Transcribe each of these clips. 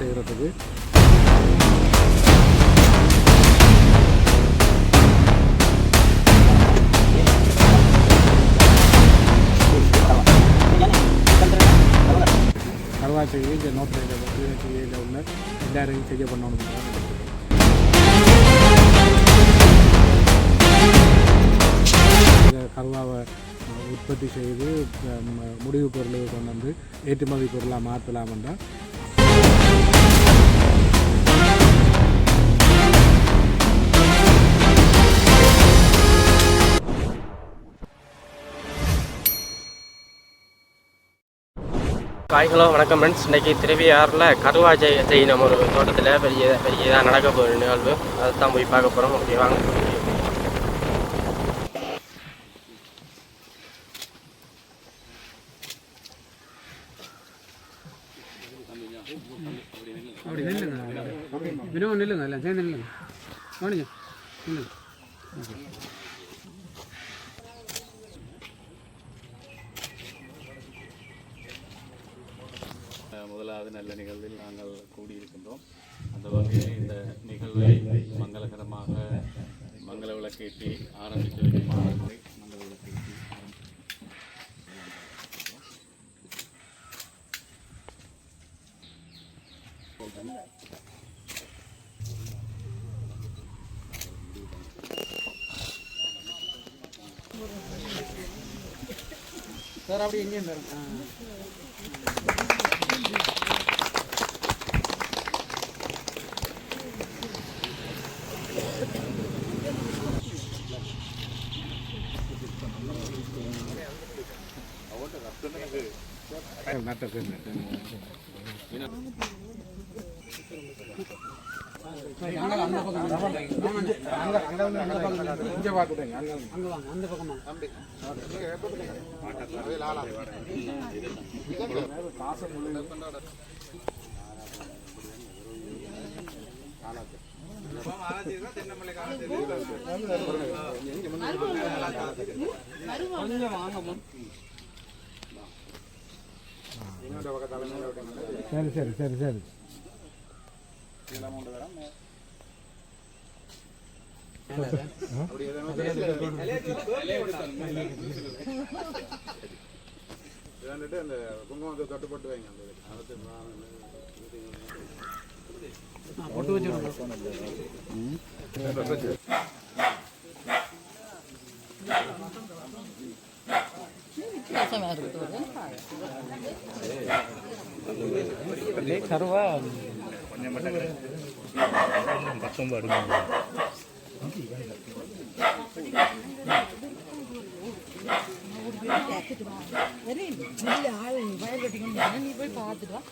செய்கிறதுக்கு. கருவாய் செய்ய இந்த நோட்டில் உள்ள எல்லாரையும் செய்ய பண்ணணும். கருவாவை உற்பத்தி செய்து முடிவு பொருளுக்கு கொண்டு வந்து ஏற்றுமதி பொருளாக மாற்றலாம் என்றால் ஹலோ வணக்கம் ஃப்ரெண்ட்ஸ். இன்றைக்கி திருவியாறில் கருவாய் செய்யணும் ஒரு தோட்டத்தில் பெரியதாக நடக்க போகிற நிகழ்வு. அதை தான் போய் பார்க்க போகிறோம். அப்படி வாங்க. அப்படி நில்லுங்க நில்லுங்க எல்லாம் சேர்ந்து நில்லுங்க கவனிங்க நில்லுங்க. முதலாவது நல்ல நிகழ்வில் நாங்கள் கூடியிருக்கின்றோம். அந்த வகையில் இந்த நிகழ்வை மங்களகரமாக மங்கள விளக்கேற்றி ஆரம்பித்து வைக்குமாறு மங்கள விளக்கேற்றி சார் அப்படி எங்கேயும் தரும். சரி சரி சரி சரி அந்த குங்குமத்தை தட்டுப்பட்டு வைங்க. போட்டு வச்சு கருவா கொஞ்சம் பக்கம் பாடுங்க. நீ போய் பார்த்துட்டு வா.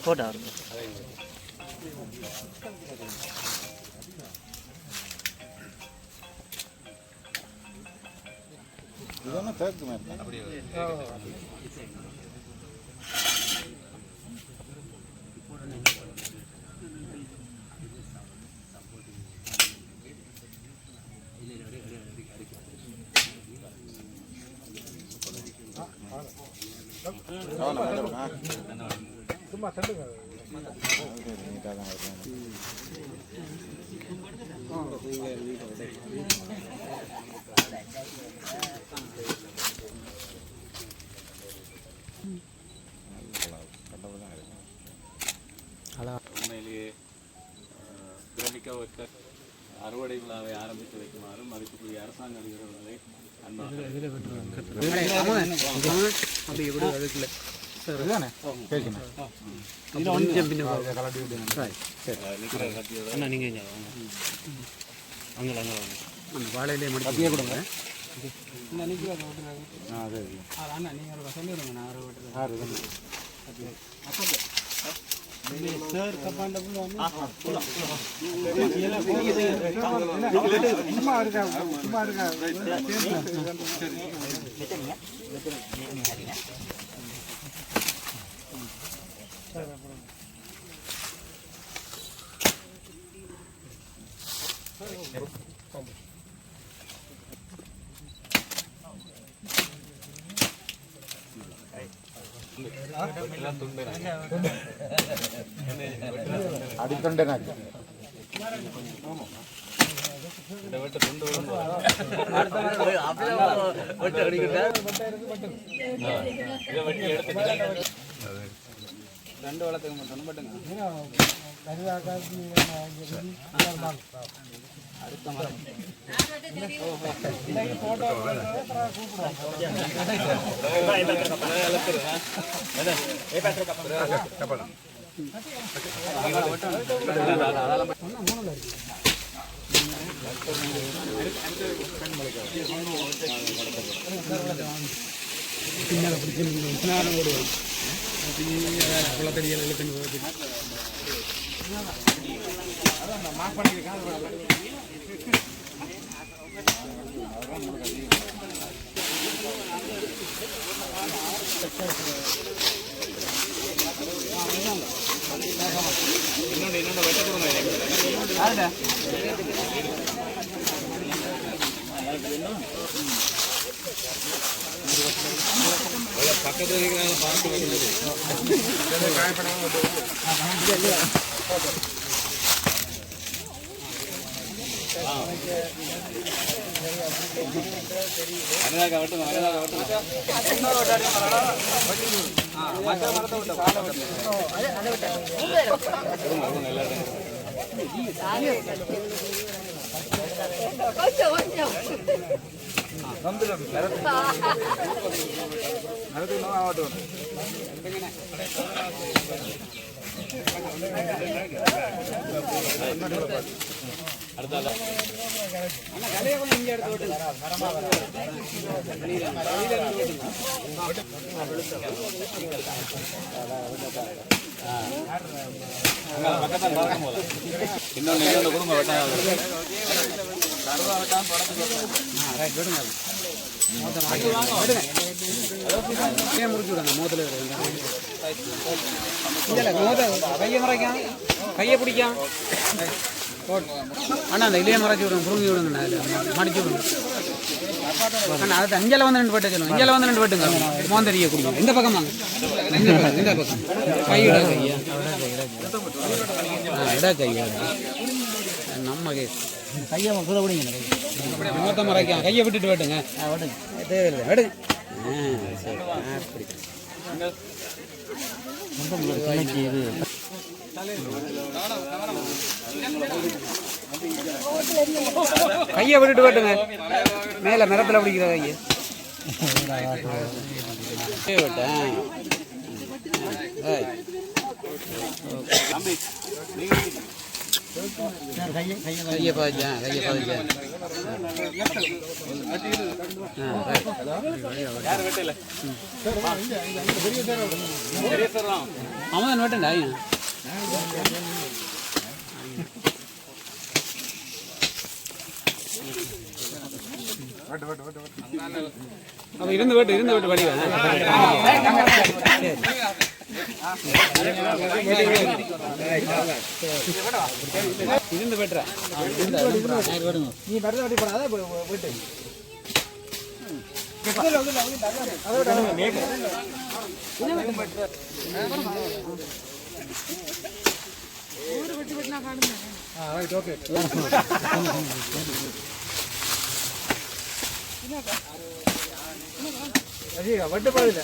போட்டா இதெல்லாம் தேக்கு மாதிரி அப்படியே சும்மா தள்ளுங்க. உண்மையிலேயே பிரமிக்க அறுவடை விழாவை ஆரம்பித்து வைக்குமாறும் மதிப்புக்குரிய அரசாங்க அதிகாரிகளை வாழையிலே முடிய கொடுங்க. அடிக்கொண்டேனாக்கு ரெண்டு வளத்துக்கு மட்டும் பட்டுங்க அடுத்த மரம் இன்னொன்று வெட்ட கொடுங்க பக்கத்துல இருக்கிறாங்க பார்த்து அனதாக வட்டும் அனதாக வட்டும் மற்ற மரத்தை விட்டு இன்னொன்று குடும்ப வெட்டாங்க கையை மறைக்காம கையை பிடிக்காம அண்ணா அந்த இலையை மறைச்சி விடுங்க புரிஞ்சு விடுங்கண்ணா மடிச்சு விடுங்க அண்ணா அது அஞ்சால வந்து ரெண்டு பட்டு சொல்லுங்க அஞ்சால வந்து ரெண்டு பட்டுங்க மோந்தரியை குடிங்க இந்த பக்கம் வாங்க இந்த பக்கம் கையிட கையா இட கையா நம்ம கையை சுத விடுங்க மொத்தம் மறைக்காம கையை விட்டுட்டு வெட்டுங்க விடுங்க தேவையில்லை விடுங்க கையை விட்டுட்டு வெட்டுங்க மேல மரத்துல பிடிக்கிற கையை கையை பாதிச்சேன் கையை பாதிச்சேன் அவன் வெட்டண்டா அப்ப இருந்து வெட்டு வடிவா இருந்து வெட்டுறா நீ வெட்ட வெட்டி போனா வீட்டு வட்டு பாருங்க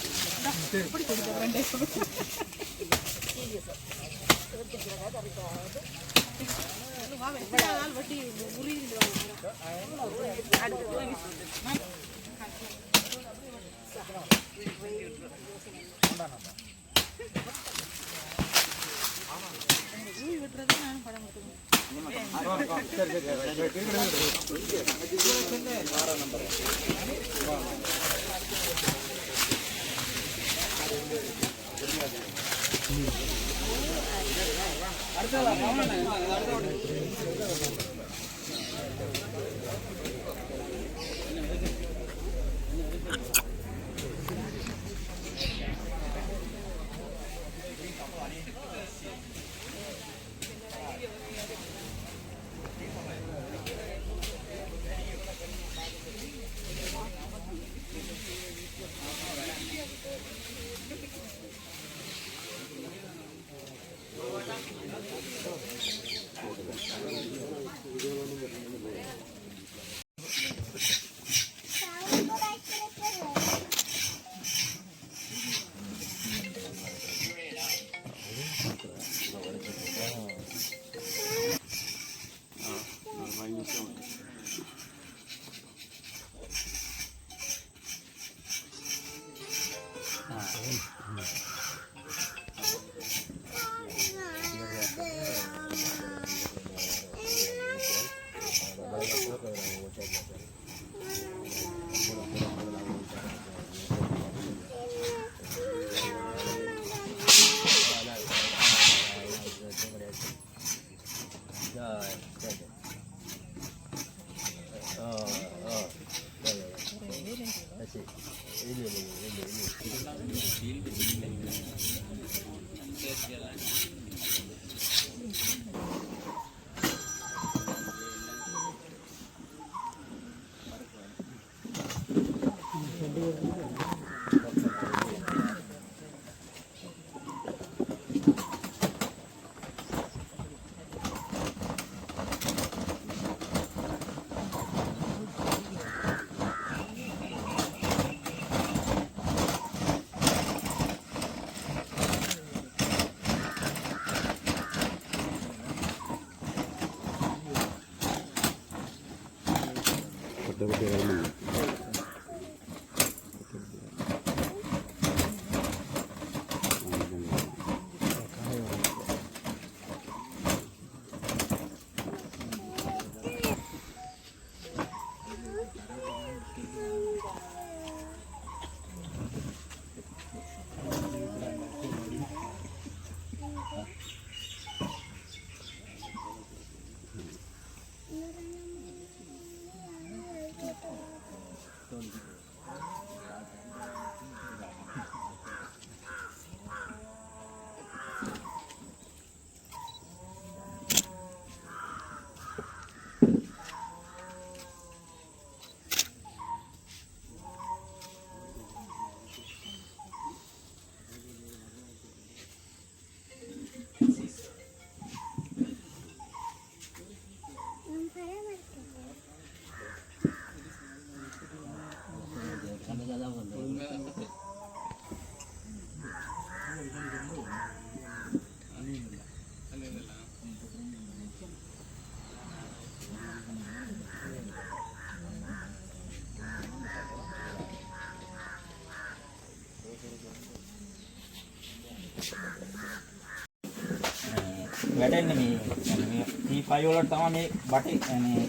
වැටෙන්නේ මේ T5 වලට තමයි මේ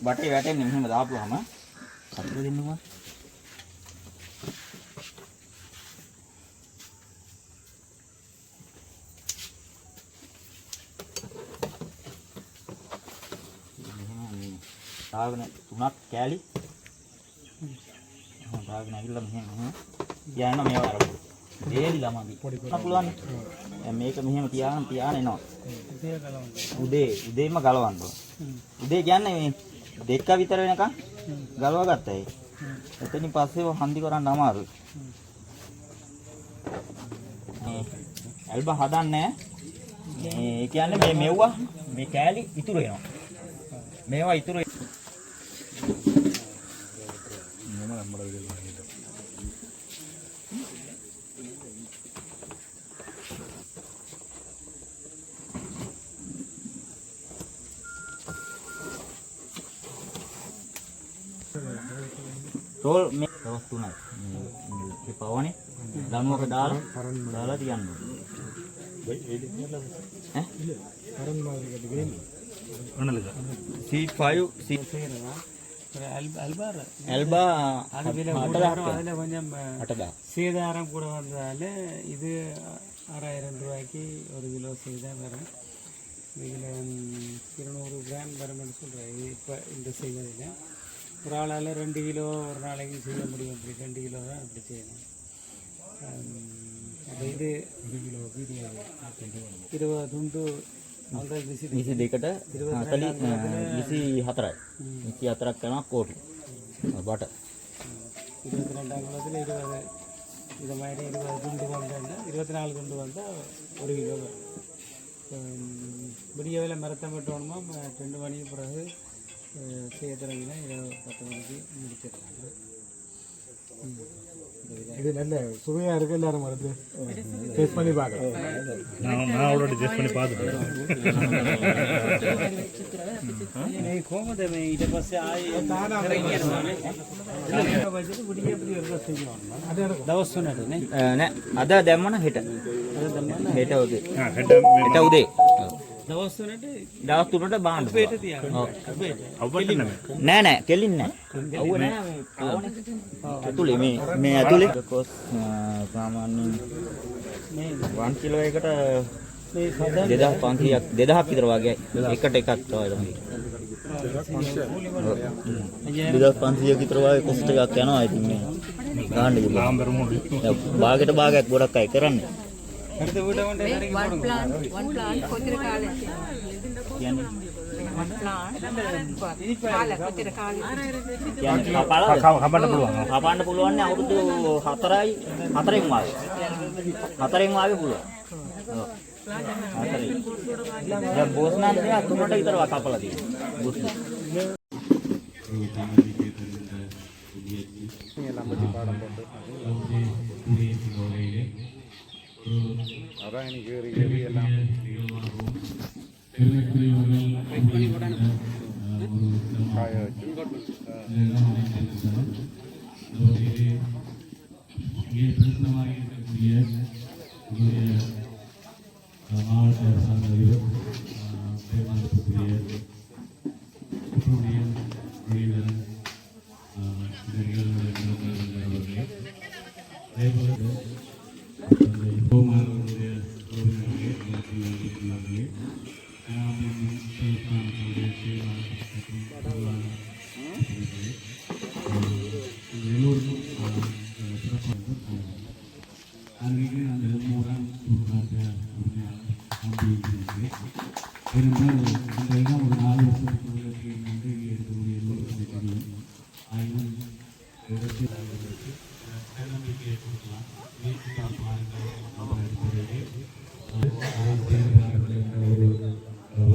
බටේ වැටෙන්නේ මෙහෙම දාපුවාම කතර දෙන්නවා දාගෙන තුනක් කෑලි දාගෙන ඇවිල්ලා මෙහෙම යන්න මේවා අරපු දේලි ළමයි පොඩි පුළුවන් මේක මෙහෙම තියාගෙන එනවා උදේම ගලවන්න ඕන උදේ කියන්නේ මේ දෙක විතර වෙනකන් ගලවා ගත්තා ඒ එතනින් පස්සේ හන්දි කරන්න අමාරුයි මේ ඇල්බම් හදන්නේ ඒ කියන්නේ මේ මෙව්වා මේ කෑලි ඉතුරු වෙනවා මේවා ඉතුරු තෝල් මේ දවස් 3යි මේ පවනේ දනුවක දාලා තියන්න C5 அல்பா அதில் கொஞ்சம் சேதாரம் கூட வந்ததால் இது 6000 ரூபாய்க்கு 1 கிலோ சேதம் வரும் இதில் 200 கிராம் வரும்னு சொல்கிறேன். இப்போ இந்த செய்வதில் ஒரு ஆளால் 2 கிலோ ஒரு நாளைக்கு செய்ய முடியும். அப்படி 2 கிலோ தான் அப்படி செய்யணும். அப்போ இது 20 துண்டு විසි දෙකට 24ක් කරනවා කෝටි බට 22ஆம் குளத்தில் 20 இது மாதிரி 20 துண்டு வந்தால் 24 துண்டு வந்தால் 1 கிலோ வரும். விடியவில் மரத்தை மட்டும் 2 மணிக்கு பிறகு செய்ய தொடங்கினா 10 மணிக்கு முடிச்சிடலாம். இது நல்ல சுவையாக இருக்குது. எல்லாரும் மருந்து டேஸ்ட் பண்ணி பார்க்கலாம். நான் ஆல்ரெடி டேஸ்ட் பண்ணி பார்த்துட்டேன். කොහොමද මේ ඊට පස්සේ ආයේ දවස් 3ට නේ නෑ අද දැම්මන හෙට වගේ හෙට උදේ දවස් 3ට දවස් 3ට බාන්න අපේට තියන්න. නෑ නෑ කෙලින්නේ නෑ අවුව නෑ මේ ඇතුලේ මේ ඇතුලේ කොස් සාමාන්‍යයෙන් මේ 1 කිලෝ එකට මේ සදා 2500ක් විතර වගේ එකට එකක් තමයි 2500ක් විතර වගේ කොස්ට් එකක් යනවා. ඉතින් මේ ගාන්න ගිහලා භාගයට භාගයක් ගොඩක් අය කරන්නේ. හරිද ඌට වන්ට හරි one plant කොච්චර කාලයක් කියන්නේ කාලයක් කොච්චර කාලයක් කියන්නේ කපන්න පුළුවන් නේ අවුරුදු 4න් වාගේ පුළුවන්. ඔව් 4යි. දැන් බෝස් නම් දෙක 3ට විතර කපලා තියෙනවා. බෝස් எல்லாம் பற்றி பாடம் போட்டு அதான் இன்னைக்கு ஏறி எல்லாம் காய வச்சு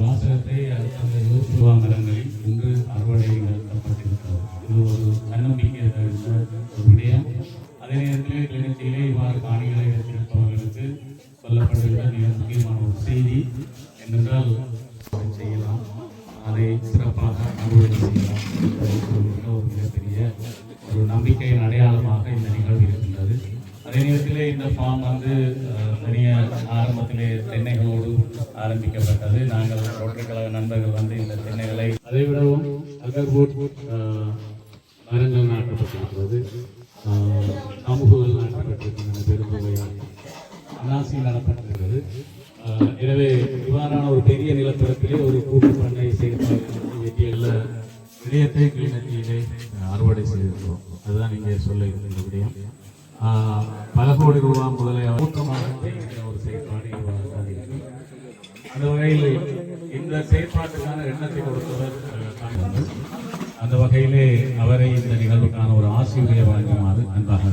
வாசகத்தை மரங்களில் இன்று அறுவடை நடத்தப்பட்டிருக்கிறது. இது ஒரு தன்னம்பிக்கை ஒரு விடயம். அதே நேரத்தில் கிளிநொச்சியிலே இவ்வாறு காணிகளை வைத்திருப்பவர்களுக்கு சொல்லப்படுகிற மிக முக்கியமான ஒரு செய்தி என்னென்றால் செய்யலாம், அதை சிறப்பாக அறுவடை செய்யலாம் என்ற ஒரு மிகப்பெரிய ஒரு நம்பிக்கையின் அடையாளமாக இந்த நிகழ்வு இருக்கின்றது. அதே நேரத்தில் இந்த ஃபார்ம் ஆரம்பத்திலே தென்னைகளோடு ஆரம்பிக்கப்பட்டது. நாங்கள் ரோட்டரி கழக நண்பர்கள் இந்த தென்னைகளை அதை விடவும் அகர்வுட் மரங்கள் நாட்டப்பட்டிருக்கிறது, கமுகுகள் நாட்டப்பட்டிருக்கின்றன, பெருந்தொகையாக அனாசி நடப்பட்டிருக்கிறது. எனவே இவ்வாறான ஒரு பெரிய நிலப்பரப்பிலே ஒரு கூட்டு பண்ணை செய்யப்பட்ட விடயத்தை கிளிநொச்சியிலே அறுவடை செய்திருக்கிறோம். அதுதான் இங்கே சொல்ல இருக்கின்ற விடயம். பல கோடி ரூபாய் முதலை ஊக்கமாக ஒரு செயற்பாடு அந்த வகையில் இந்த செயற்பாட்டுக்கான எண்ணத்தை கொடுத்தவர் அந்த வகையிலே அவரை இந்த நிகழ்வுக்கான ஒரு ஆசிரியரை வழங்குமாறு அன்பாக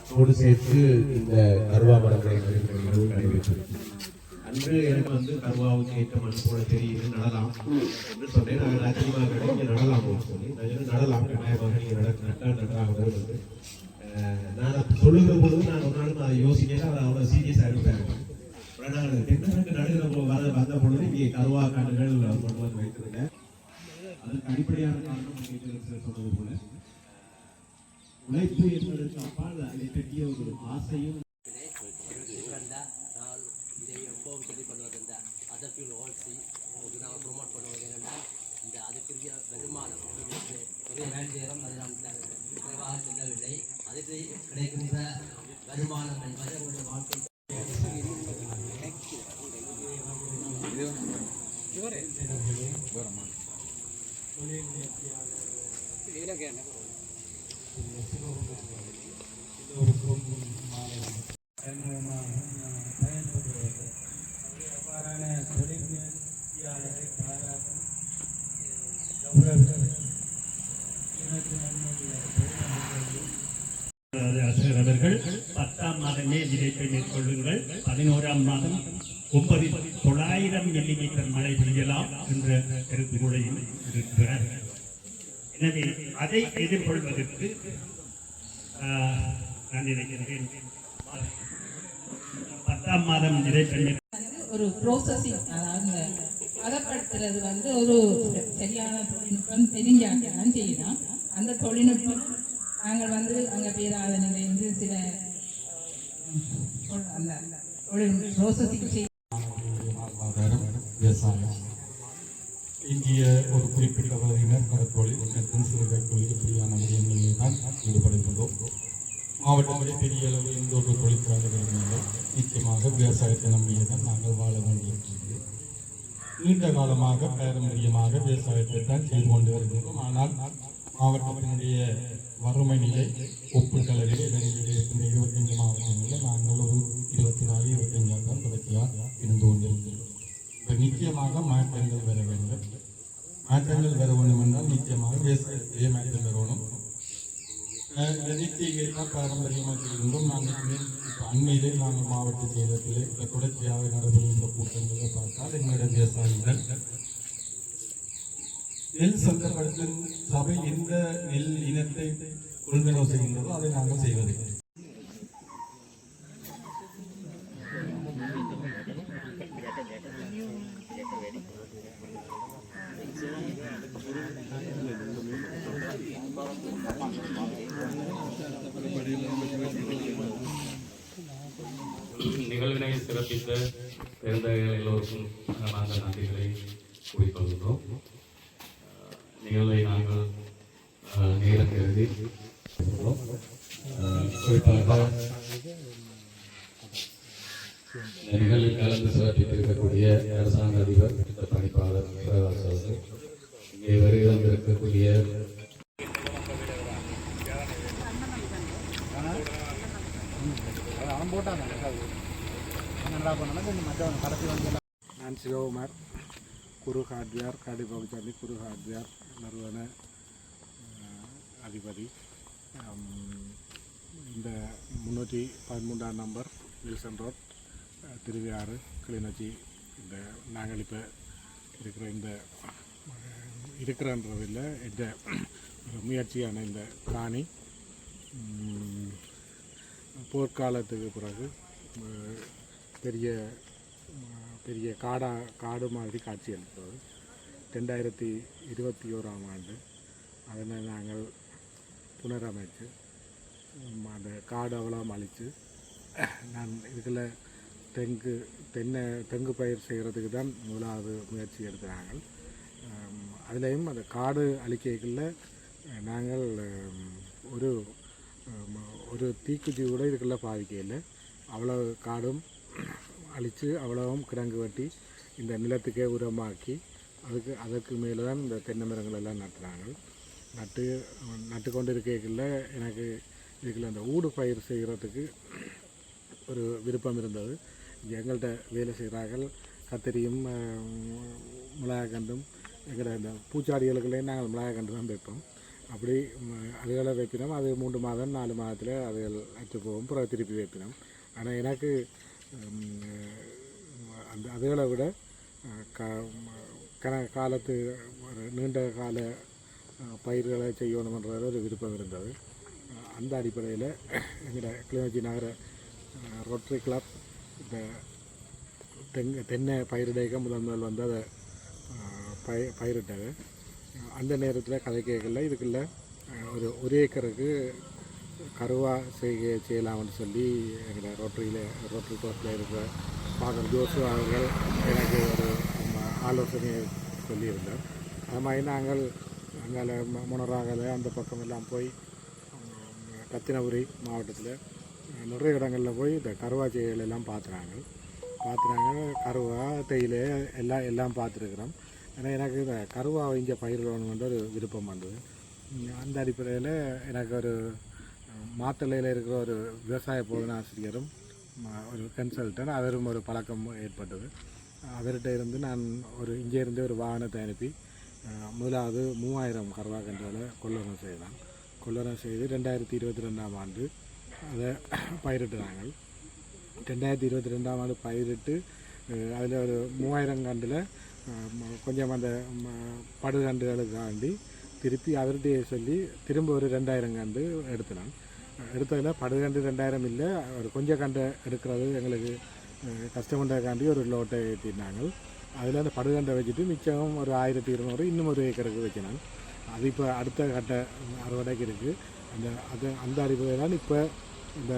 அதோடு சேர்த்து இந்த கருவா மரங்களை நடைபெற்றது. அன்று எனக்கு கருவாவுக்கு ஏற்ற மண் போல தெரியுது, நடலாம் என்று சொன்னேன். நாங்கள் ஆச்சரியமாக கிடைக்க நடலாம் சொல்லி நடலாம், கட்டாயமாக நீங்கள் நட்டால் நன்றாக வருவது. நான் சொல்லுகிற பொழுது நான் ஒரு நாளும் அதை யோசிக்கல, அதை அவ்வளோ சீரியஸாக இருப்பேன். நாங்கள் தென்னகண்டு நடுகிற வந்த பொழுது இங்கே கருவா காடுகள் கொண்டு வந்து வைத்திருந்தேன். அதுக்கு அடிப்படையான காரணம் சொன்னது போல உழைப்பு என்பதற்கு அப்பால் அதை பற்றிய ஒரு ஆசையும் இதை எப்பவும் சொல்லிக் கொள்வதில்ல. அதற்கு ஓல்சி நான் ப்ரொமோட் பண்ணுவது என்னென்றால் இந்த அதுக்குரிய வருமானம் ஒரே நேரம் அதை நாம் குறைவாக செல்லவில்லை. அதுக்கு கிடைக்கின்ற வருமானம் என்பது வாழ்க்கை ஆசிரியர் அவர்கள் 10ஆம் மாதமே விதைப்பை மேற்கொள்ளுங்கள், 11ஆம் மாதம் 900 மில்லிமீட்டர் மழை பெய்யலாம் என்ற கருத்துக்களையும் இருக்கிறார். எனவே அதை எதிர்கொள்வதற்கு நான் நினைக்கிறேன் 10ஆம் மாதம் விதைப்பை ஒரு ப்ரோசஸிங், அதாவது பதப்படுத்துறது வந்து ஒரு சரியான தொழில்நுட்பம் தெரிஞ்சாங்க தான் செய்யலாம். அந்த தொழில்நுட்பம் நாங்கள் வந்து அங்கே பேராதனையிலேருந்து சில அந்த தொழில் ப்ரோசஸிங் செய்ய விவசாயம் இந்திய ஒரு குறிப்பிட்ட வகையினர் கடற்தொழில் மற்றும் சிறுகை தொழில் இப்படியான விடயங்களில் தான் ஈடுபடுகின்றோம். மாவட்டங்களில் பெரிய அளவில் எந்த ஒரு தொழிற்சாலைகளும் இல்லை. நிச்சயமாக விவசாயத்தை நம்பியே தான் நாங்கள் வாழ வேண்டியிருக்கிறது. நீண்ட காலமாக பாரம்பரியமாக விவசாயத்தை தான் செய்து கொண்டு வருகின்றோம். ஆனால் மாவட்டத்தினுடைய வறுமை நிலை ஒப்புகளவில் இடைநிலையில் இருக்கின்ற 25 மாவட்டங்களில் நாங்கள் ஒரு 24-25 தான் தொடர்ச்சியாக இருந்து கொண்டிருக்கிறோம். இப்போ நிச்சயமாக மாற்றங்கள் வர வேண்டும். மாற்றங்கள் வர வேண்டும் என்றால் நிச்சயமாக விவசாயத்திலே மாற்றம் வரணும். நிச்சயமாக பாரம்பரியமாக செய்கின்றோம். நாங்கள் இப்போ அண்மையிலே நாங்கள் மாவட்ட செயலகத்திலே தொடர்ச்சியாக நடைபெறுகின்ற கூட்டங்களை பார்த்தால் எங்களுடைய விவசாயிகள் நெல் சந்தைப்படுத்தும் சபை எந்த நெல் இனத்தை கொள்வனவு செய்கின்றதோ அதை நாங்கள் செய்வதில்லை. நிகழ்வினை சிறப்பித்த பெருந்தகைகள் எல்லோருக்கும் நாங்கள் நன்றிகளை கூறிக்கொள்கின்றோம். நிகழ்வை நாங்கள் நேரம் கருதி குறிப்பாக இந்த நிகழ்வில் கலந்து சிறப்பித்திருக்கக்கூடிய அரசாங்க அதிபர் திட்ட பணிப்பாளர் பிரகாஷ் அவர்கள், இங்கே வருகை தந்திருக்கக்கூடிய நான் சிவகுமார், குரு ஹார்ட்வேர் காடிபகுச்சாண்டி குரு ஹார்ட்வேர் நிறுவன அதிபதி. இந்த 313ஆம் number Wilson road, Thiruvaiyaru, Kilinochchi, இந்த நாங்கள் இப்போ இருக்கிறன்றதில் இந்த முயற்சியான இந்த காணி போர்க்காலத்துக்கு பிறகு பெரிய காடு மாதிரி காட்சி அளித்தது. 2021ஆம் ஆண்டு அதனை நாங்கள் புனரமைச்சு அந்த காடு அவ்வளோ அழித்து நான் இதுக்குள்ள தெங்கு பயிர் செய்கிறதுக்கு தான் முதலாவது முயற்சி எடுக்கிறாங்க. அதுலேயும் அந்த காடு அழிக்கைகளில் நாங்கள் ஒரு தீக்குச்சி கூட இதுக்குள்ள பாதிக்கையில் அவ்வளோ காடும் அழித்து அவ்வளவும் கிடங்கு வெட்டி இந்த நிலத்துக்கே உரமாக்கி அதற்கு மேலே தான் இந்த தென்னை மரங்கள் எல்லாம் நட்டுறாங்க. நட்டு கொண்டு இருக்கைகளில் எனக்கு இதுக்குள்ள அந்த ஊடு பயிர் செய்கிறதுக்கு ஒரு விருப்பம் இருந்தது. எங்கள்கிட்ட வேலை செய்கிறார்கள் கத்திரியும் மிளகாக்கண்டும் எங்கள்கிட்ட இந்த பூச்சாடிகளுக்குள்ளே நாங்கள் மிளகாக்கண்டு தான் வைப்போம். அப்படி அதுகளை வைப்பினோம். அது 3 மாதம் 4 மாதத்தில் அதுகள் அச்சு போகும், பிறகு திருப்பி வைப்பினோம். ஆனால் எனக்கு அந்த அதுகளை விட காலத்து நீண்ட கால பயிர்களை செய்யணுமன்றது ஒரு விருப்பம் இருந்தது. அந்த அடிப்படையில் எங்களோட கிளிநொச்சி நகர ரோட்டரி கிளப் இந்த தென்னை பயிரிடைக்க முதல் வந்து அதை பயிரிட்டது. அந்த நேரத்தில் கதை கேட்கல இதுக்குள்ள ஒரு ஏக்கருக்கு கருவா செய்யலாம்னு சொல்லி எங்களை ரோட்டரி கிளப்பில் இருக்கிற ஃபாதர் ஜோசு அவர்கள் எனக்கு ஒரு ஆலோசனையை சொல்லியிருந்தார். அது மாதிரி நாங்கள் அங்கே முனராகலை அந்த பக்கமெல்லாம் போய் ரத்தினபுரி மாவட்டத்தில் நிறைய இடங்களில் போய் இந்த கருவா செய்கைகளெல்லாம் பார்க்குறாங்க. பார்த்துனாங்க. கருவா தேயிலை எல்லாம் பார்த்துருக்குறோம். ஏன்னா எனக்கு இந்த கருவாவை இங்கே பயிரிடணுன்ற ஒரு விருப்பம் வந்தது. அந்த அடிப்படையில் எனக்கு ஒரு மாத்தளையில் இருக்கிற ஒரு விவசாய போதனா ஆசிரியரும் ஒரு கன்சல்டன் அவரும் ஒரு பழக்கம் ஏற்பட்டது. அவர்கிட்ட இருந்து நான் இங்கே இருந்து ஒரு வாகனத்தை அனுப்பி முதலாவது 3000 கருவா கன்றுகளை கொள்வனம் செய்தான். கொள்வனம் செய்து 2022ஆம் ஆண்டு அதை பயிரிட்டு நாங்கள் 2022ஆம் ஆண்டு பயிரிட்டு அதில் ஒரு 3000 கண்டில் கொஞ்சம் அந்த படுகண்டுகளுக்காண்டி திருப்பி அவர்கிட்டயே சொல்லி திரும்ப ஒரு 2000 கண்டு எடுத்தினான். எடுத்ததில் படுகண்டு 2000 இல்லை, ஒரு கொஞ்சம் கண்டு எடுக்கிறது எங்களுக்கு கஷ்டமன்றக்காண்டி ஒரு லோட்டை ஏற்றினாங்க. அதில் அந்த படுகண்டை வச்சுட்டு மிச்சம் ஒரு 1200 இன்னும் ஒரு ஏக்கருக்கு வச்சினான். அது இப்போ அடுத்த கட்ட அறுவடைக்கு இருக்குது. அந்த அடிப்படையில் தான் இப்போ இந்த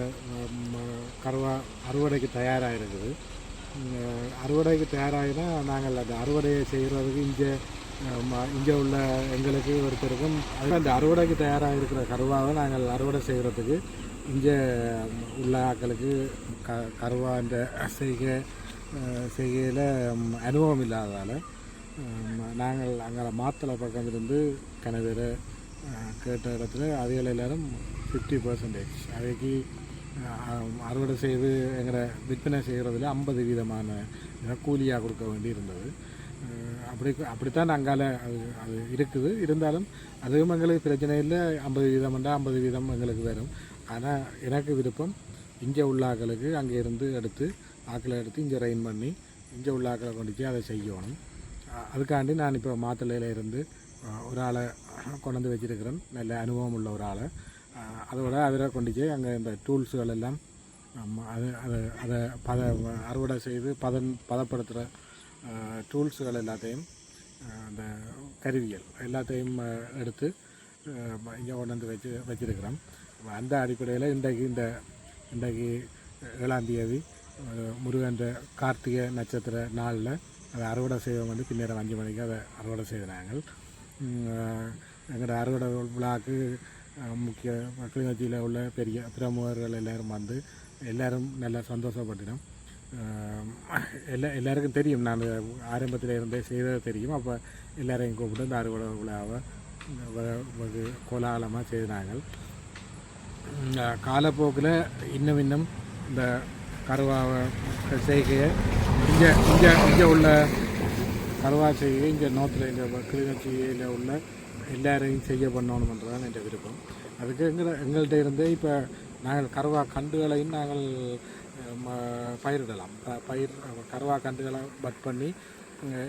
கருவா அறுவடைக்கு தயாராக இருக்குது. அறுவடைக்கு தயாராகினா நாங்கள் அந்த அறுவடையை செய்கிறதுக்கு இங்கே உள்ள எங்களுக்கு ஒருத்தருக்கும் அந்த அறுவடைக்கு தயாராக இருக்கிற கருவாவை நாங்கள் அறுவடை செய்கிறதுக்கு இங்கே உள்ள ஆக்களுக்கு கருவான்ற செய்கையில் அனுபவம் இல்லாததால் நாங்கள் அங்கே மாத்தளை பக்கம் இருந்து கனவேரை கேட்ட இடத்துல அவைகள் எல்லாரும் 50% அவைக்கு அறுவடை செய்து எங்களை விற்பனை செய்கிறதுல 50% கூலியாக கொடுக்க வேண்டி இருந்தது. அப்படித்தான் அங்கால அது இருக்குது. இருந்தாலும் அதுவும் எங்களுக்கு பிரச்சனை இல்லை. 50% 50% எங்களுக்கு வரும். ஆனால் எனக்கு விருப்பம் இங்கே உள்ள ஆக்களுக்கு அங்கே இருந்து ஆக்களை எடுத்து இங்கே ரெயின் பண்ணி இங்கே உள்ள ஆக்களை கொண்டுச்சு அதை செய்யணும். அதுக்காண்டி நான் இப்போ மாத்தளையில் இருந்து ஒரு ஆளை கொண்டு வச்சிருக்கிறேன், நல்ல அனுபவம் உள்ள ஒரு ஆளை. அதோட அவரை கொண்டுச்சு அங்கே இந்த டூல்ஸுகள் எல்லாம் அதை அறுவடை செய்து பதப்படுத்துகிற டூல்ஸுகள் எல்லாத்தையும் அந்த கருவிகள் எல்லாத்தையும் எடுத்து இங்கே கொண்டு வந்து வச்சிருக்கிறோம். அந்த அடிப்படையில் இன்றைக்கு 7ஆம் தேதி முருகன் கார்த்திகை நட்சத்திர நாளில் அதை அறுவடை செய்வோம். வந்து பின்னர் 5 மணிக்கு அதை அறுவடை செய்தாங்க. எங்களோட அறுவடை விழாவுக்கு முக்கிய கிளிநொச்சியில் உள்ள பெரிய பிரமுகர்கள் எல்லோரும் வந்து எல்லோரும் நல்லா சந்தோஷப்பட்டுட்டோம். எல்லாருக்கும் தெரியும், நான் ஆரம்பத்தில் இருந்தே செய்தது தெரியும். அப்போ எல்லோரையும் கூப்பிட்டு இந்த அறுவடை விழாவை வெகு கோலாகலமாக செய்தாங்க. காலப்போக்கில் இன்னும் இந்த கருவாவை செய்கையை இங்கே உள்ள கருவா செய்கை இங்கே நோத்தில் இந்த கிளிநொச்சியில் உள்ள எல்லாரையும் செய்ய பண்ணணுன்றதான் என் விருப்பம். அதுக்கு எங்கள்கிட்ட இருந்தே இப்போ நாங்கள் கருவா கண்டுகளையும் நாங்கள் பயிரிடலாம். கருவா கண்டுகளை பட் பண்ணி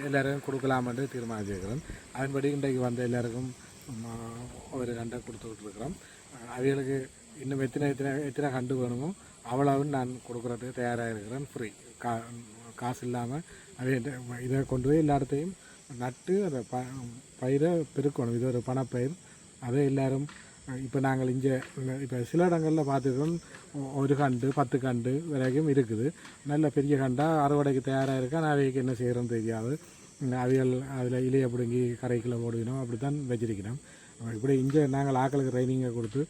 எல்லோரும் கொடுக்கலாமென்று தீர்மானிச்சிருக்கிறோம். அதன்படி இன்றைக்கு வந்து எல்லாருக்கும் ஒரு கண்டை கொடுத்துட்ருக்குறோம். அவைகளுக்கு இன்னும் எத்தனை கண்டு வேணுமோ அவ்வளவு நான் கொடுக்குறதுக்கு தயாராக இருக்கிறேன். ஃப்ரீ காசு இல்லாமல் இதை கொண்டு போய் எல்லா இடத்தையும் நட்டு அதை பயிரை பெருக்கணும். இது ஒரு பணப்பயிர். அதை எல்லோரும் இப்போ நாங்கள் இப்போ சில இடங்களில் பார்த்துக்கிறோம், ஒரு கண்டு 10 கண்டு வரைக்கும் இருக்குது. நல்ல பெரிய கண்டாக அறுவடைக்கு தயாராக இருக்கா. நான் அவைக்கு என்ன செய்கிறோன்னு தெரியாது. அவைகள் அதில் இலையை பிடுங்கி கரைக்குள்ளே போடுவினோம், அப்படி தான் வச்சிருக்கிறோம். இப்படி நாங்கள் ஆக்களுக்கு ட்ரைனிங்கை கொடுத்து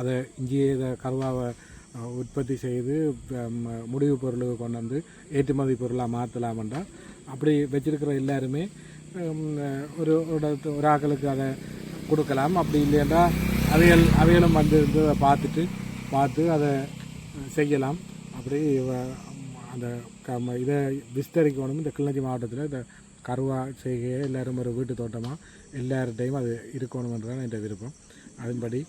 அதை இதை கருவாவை உற்பத்தி செய்து முடிவு பொருளுக்கு கொண்டு வந்து ஏற்றுமதி பொருளாக மாற்றலாமென்றா அப்படி வச்சிருக்கிற எல்லாருமே ஒரு ஆக்களுக்கு அதை கொடுக்கலாம். அப்படி இல்லைன்னா அவைகளும் வந்து பார்த்து அதை செய்யலாம். அப்படி அந்த இதை விஸ்தரிக்கணும். இந்த கிளிநொச்சி மாவட்டத்தில் இந்த கருவா செய்கையை எல்லோரும் ஒரு வீட்டு தோட்டமாக எல்லார்டையும் அது இருக்கணுமென்றதான் என் விருப்பம். அதன்படி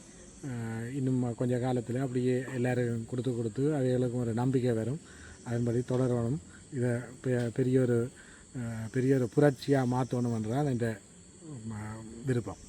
இன்னும் கொஞ்சம் காலத்தில் அப்படியே எல்லோரும் கொடுத்து அவைகளுக்கும் ஒரு நம்பிக்கை வரும். அதன்படி தொடரணும். இதை பெரிய ஒரு புரட்சியாக மாற்றணுமென்றதான் என் விருப்பம்.